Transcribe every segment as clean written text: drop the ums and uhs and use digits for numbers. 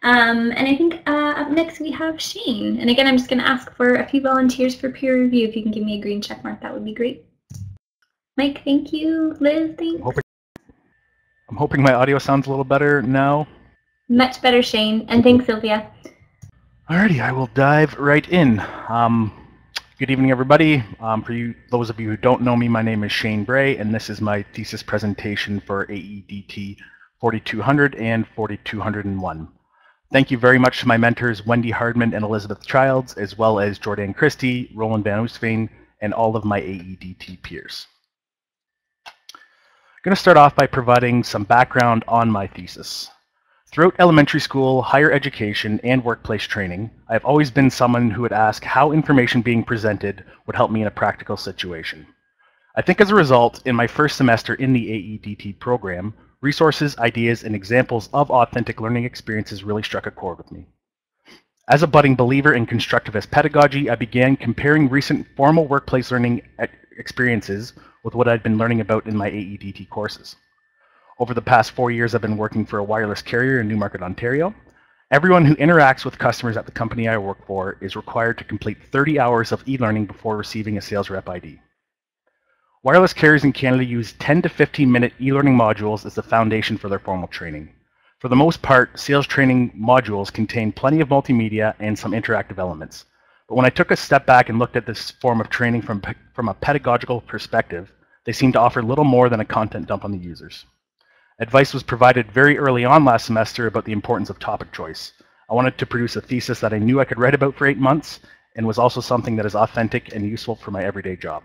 And I think up next we have Shane. And again, I'm just going to ask for a few volunteers for peer review. If you can give me a green check mark, that would be great. Mike, thank you. Liz, thanks. I'm hoping my audio sounds a little better now. Much better, Shane. And thanks, Sylvia. Alrighty, I will dive right in. Good evening, everybody. Those of you who don't know me, my name is Shane Bray, and this is my thesis presentation for AEDT 4200 and 4201. Thank you very much to my mentors, Wendy Hardman and Elizabeth Childs, as well as Jordan Christie, Roland Van Oostveen, and all of my AEDT peers. I'm going to start off by providing some background on my thesis. Throughout elementary school, higher education, and workplace training, I have always been someone who would ask how information being presented would help me in a practical situation. I think as a result, in my first semester in the AEDT program, resources, ideas, and examples of authentic learning experiences really struck a chord with me. As a budding believer in constructivist pedagogy, I began comparing recent formal workplace learning experiences with what I'd been learning about in my AEDT courses. Over the past 4 years, I've been working for a wireless carrier in Newmarket, Ontario. Everyone who interacts with customers at the company I work for is required to complete 30 hours of e-learning before receiving a sales rep ID. Wireless carriers in Canada use 10 to 15-minute e-learning modules as the foundation for their formal training. For the most part, sales training modules contain plenty of multimedia and some interactive elements. But when I took a step back and looked at this form of training from a pedagogical perspective, they seemed to offer little more than a content dump on the users. Advice was provided very early on last semester about the importance of topic choice. I wanted to produce a thesis that I knew I could write about for 8 months and was also something that is authentic and useful for my everyday job.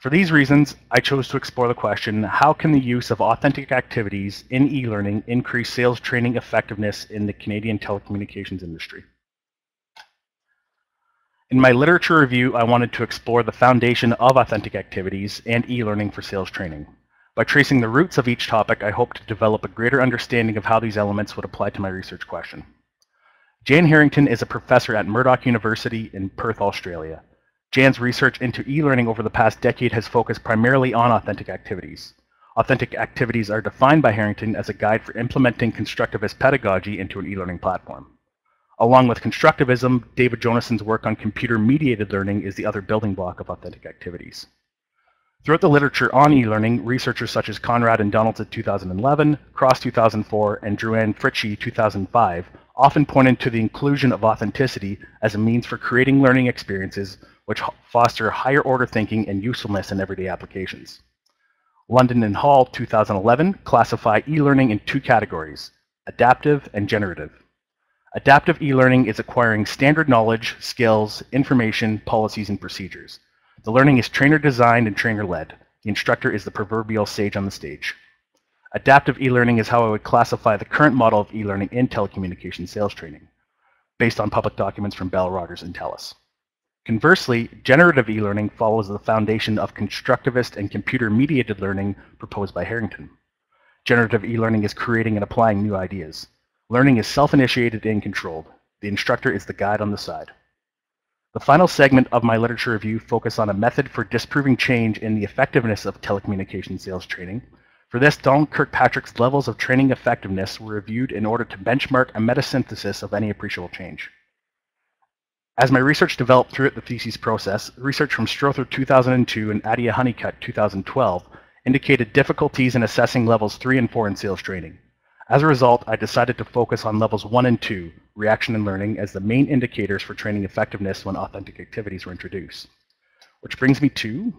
For these reasons, I chose to explore the question, how can the use of authentic activities in e-learning increase sales training effectiveness in the Canadian telecommunications industry? In my literature review, I wanted to explore the foundation of authentic activities and e-learning for sales training. By tracing the roots of each topic, I hope to develop a greater understanding of how these elements would apply to my research question. Jan Harrington is a professor at Murdoch University in Perth, Australia. Jan's research into e-learning over the past decade has focused primarily on authentic activities. Authentic activities are defined by Harrington as a guide for implementing constructivist pedagogy into an e-learning platform. Along with constructivism, David Jonassen's work on computer-mediated learning is the other building block of authentic activities. Throughout the literature on e-learning, researchers such as Conrad and Donaldson 2011, Cross 2004, and Drouin Fritchie 2005 often pointed to the inclusion of authenticity as a means for creating learning experiences which foster higher order thinking and usefulness in everyday applications. London and Hall 2011 classify e-learning in 2 categories, adaptive and generative. Adaptive e-learning is acquiring standard knowledge, skills, information, policies, and procedures. The learning is trainer-designed and trainer-led. The instructor is the proverbial sage on the stage. Adaptive e-learning is how I would classify the current model of e-learning in telecommunications sales training, based on public documents from Bell, Rogers, and TELUS. Conversely, generative e-learning follows the foundation of constructivist and computer-mediated learning proposed by Harrington. Generative e-learning is creating and applying new ideas. Learning is self-initiated and controlled. The instructor is the guide on the side. The final segment of my literature review focuses on a method for disproving change in the effectiveness of telecommunications sales training. For this, Donald Kirkpatrick's levels of training effectiveness were reviewed in order to benchmark a metasynthesis of any appreciable change. As my research developed throughout the thesis process, research from Strother 2002 and Adia Honeycutt 2012 indicated difficulties in assessing levels 3 and 4 in sales training. As a result, I decided to focus on levels 1 and 2, reaction and learning, as the main indicators for training effectiveness when authentic activities were introduced. Which brings me to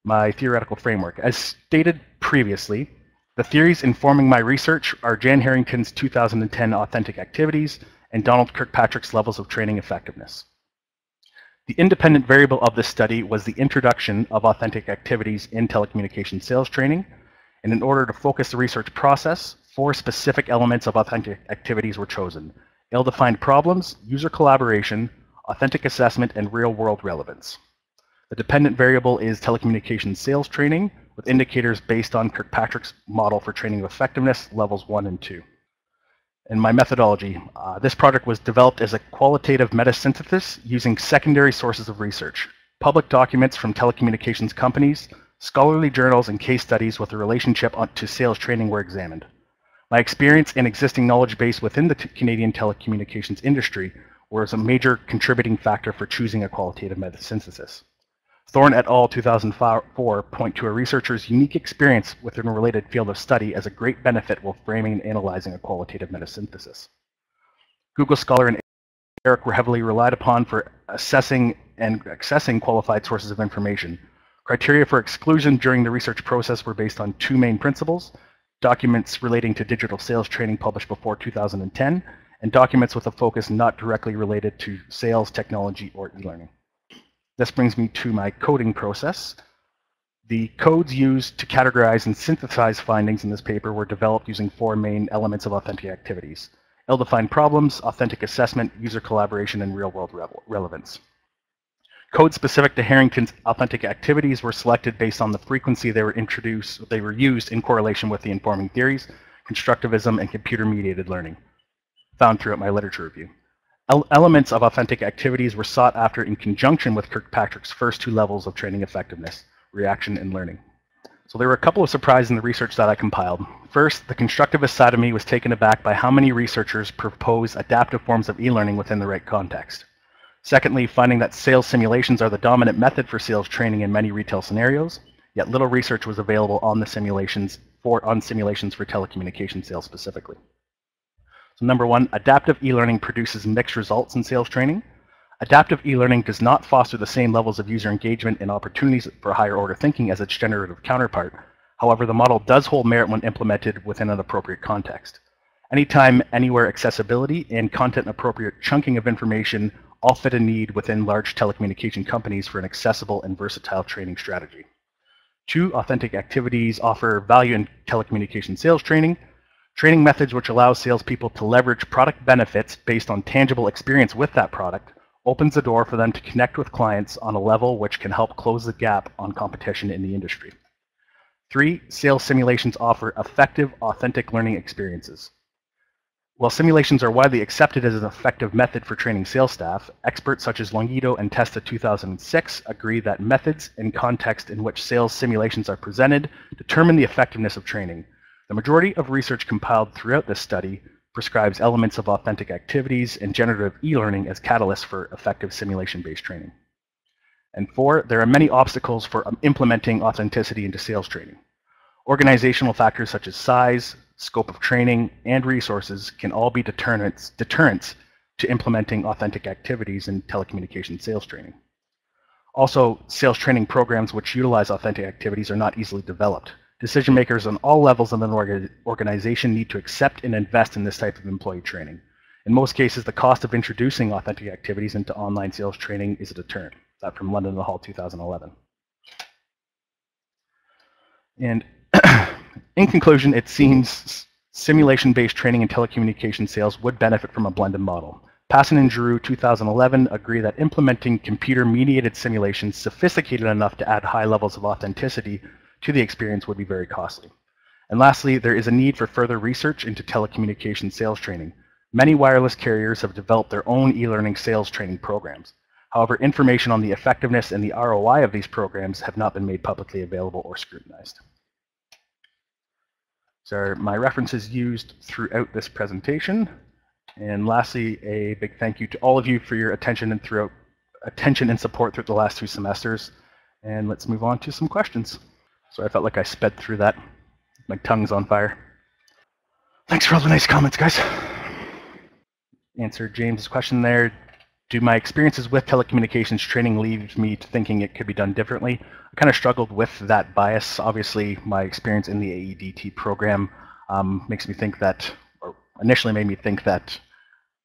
my theoretical framework. As stated previously, the theories informing my research are Jan Harrington's 2010 authentic activities and Donald Kirkpatrick's levels of training effectiveness. The independent variable of this study was the introduction of authentic activities in telecommunications sales training, and in order to focus the research process, 4 specific elements of authentic activities were chosen: ill-defined problems, user collaboration, authentic assessment, and real-world relevance. The dependent variable is telecommunications sales training, with indicators based on Kirkpatrick's model for training effectiveness, levels 1 and 2. And my methodology. This project was developed as a qualitative metasynthesis using secondary sources of research, public documents from telecommunications companies, scholarly journals, and case studies with a relationship to sales training were examined. My experience and existing knowledge base within the Canadian telecommunications industry was a major contributing factor for choosing a qualitative method synthesis. Thorne et al. 2004 point to a researcher's unique experience within a related field of study as a great benefit while framing and analyzing a qualitative metasynthesis. Google Scholar and Eric were heavily relied upon for assessing and accessing qualified sources of information. Criteria for exclusion during the research process were based on two main principles: documents relating to digital sales training published before 2010, and documents with a focus not directly related to sales, technology, or e-learning. This brings me to my coding process. The codes used to categorize and synthesize findings in this paper were developed using four main elements of authentic activities: ill-defined problems, authentic assessment, user collaboration, and real-world relevance. Codes specific to Harrington's authentic activities were selected based on the frequency they were used in correlation with the informing theories, constructivism, and computer-mediated learning, found throughout my literature review. Elements of authentic activities were sought after in conjunction with Kirkpatrick's first two levels of training effectiveness, reaction and learning. So there were a couple of surprises in the research that I compiled. First, the constructivist side of me was taken aback by how many researchers propose adaptive forms of e-learning within the right context. Secondly, finding that sales simulations are the dominant method for sales training in many retail scenarios, yet little research was available on the simulations for telecommunications sales specifically. So number one, adaptive e-learning produces mixed results in sales training. Adaptive e-learning does not foster the same levels of user engagement and opportunities for higher order thinking as its generative counterpart. However, the model does hold merit when implemented within an appropriate context. Anytime, anywhere accessibility and content appropriate chunking of information all fit a need within large telecommunication companies for an accessible and versatile training strategy. Two, authentic activities offer value in telecommunication sales training. Training methods which allow salespeople to leverage product benefits based on tangible experience with that product opens the door for them to connect with clients on a level which can help close the gap on competition in the industry. Three, sales simulations offer effective, authentic learning experiences. While simulations are widely accepted as an effective method for training sales staff, experts such as Longito and Testa 2006 agree that methods and context in which sales simulations are presented determine the effectiveness of training. The majority of research compiled throughout this study prescribes elements of authentic activities and generative e-learning as catalysts for effective simulation-based training. And four, there are many obstacles for implementing authenticity into sales training. Organizational factors such as size, scope of training, and resources can all be deterrents to implementing authentic activities in telecommunications sales training. Also, sales training programs which utilize authentic activities are not easily developed. Decision makers on all levels of an organization need to accept and invest in this type of employee training. In most cases, the cost of introducing authentic activities into online sales training is a deterrent. That from London Hall 2011. And in conclusion, it seems simulation-based training in telecommunication sales would benefit from a blended model. Passon and Giroux 2011 agree that implementing computer-mediated simulations sophisticated enough to add high levels of authenticity to the experience would be very costly. And lastly, there is a need for further research into telecommunications sales training. Many wireless carriers have developed their own e-learning sales training programs. However, information on the effectiveness and the ROI of these programs have not been made publicly available or scrutinized. So are my references used throughout this presentation. And lastly, a big thank you to all of you for your attention and support throughout the last 2 semesters. And let's move on to some questions. So I felt like I sped through that. My tongue's on fire. Thanks for all the nice comments, guys. Answer James's question there. Do my experiences with telecommunications training leave me to thinking it could be done differently? I kind of struggled with that bias. Obviously, my experience in the AEDT program makes me think that, or initially made me think that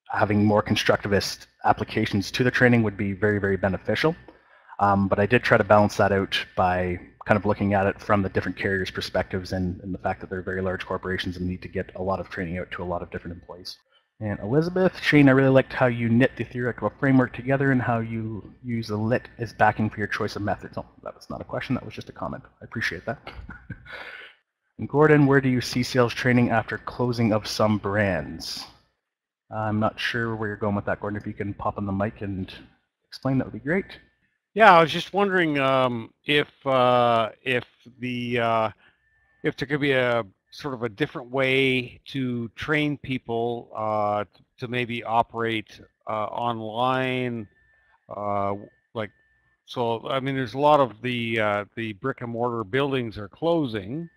having more constructivist applications to the training would be very, very beneficial. But I did try to balance that out by kind of looking at it from the different carriers' perspectives and the fact that they're very large corporations and need to get a lot of training out to a lot of different employees. And Elizabeth, Shane, I really liked how you knit the theoretical framework together and how you use the lit as backing for your choice of methods. Oh, that was not a question, that was just a comment. I appreciate that. And Gordon, where do you see sales training after closing of some brands? I'm not sure where you're going with that, Gordon. If you can pop on the mic and explain, that would be great. Yeah, I was just wondering if there could be a sort of a different way to train people to maybe operate online, like, so I mean, there's a lot of the brick and mortar buildings are closing.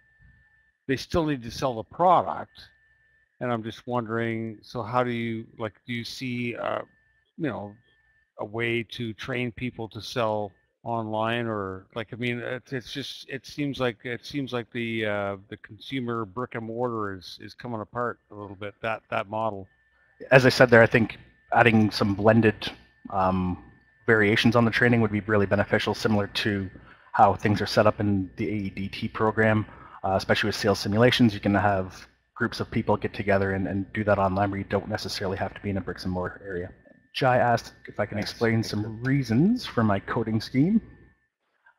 They still need to sell the product, and I'm just wondering, so how do you, like, do you see you know, a way to train people to sell online, or, like, I mean, it's just, it seems like the consumer brick and mortar is coming apart a little bit, that model. As I said there, I think adding some blended variations on the training would be really beneficial, similar to how things are set up in the AEDT program, especially with sales simulations. You can have groups of people get together and do that online where you don't necessarily have to be in a bricks and mortar area. Jai asked if I can explain some reasons for my coding scheme.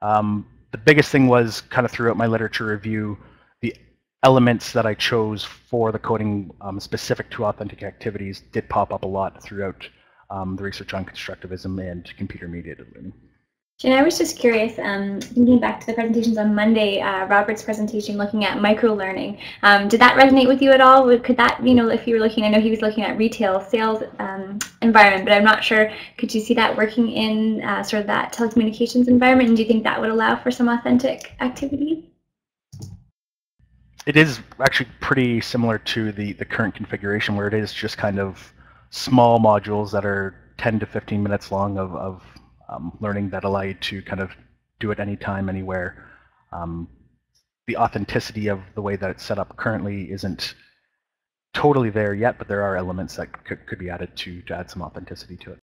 The biggest thing was kind of throughout my literature review, the elements that I chose for the coding specific to authentic activities did pop up a lot throughout the research on constructivism and computer-mediated learning. Jen, I was just curious, thinking back to the presentations on Monday, Robert's presentation looking at micro-learning. Did that resonate with you at all? Could that, if you were looking, I know he was looking at retail sales environment, but I'm not sure, could you see that working in sort of that telecommunications environment? And do you think that would allow for some authentic activities? It is actually pretty similar to the current configuration, where it is just kind of small modules that are 10 to 15 minutes long of learning that allow you to kind of do it anytime, anywhere. The authenticity of the way that it's set up currently isn't totally there yet, but there are elements that could be added to add some authenticity to it.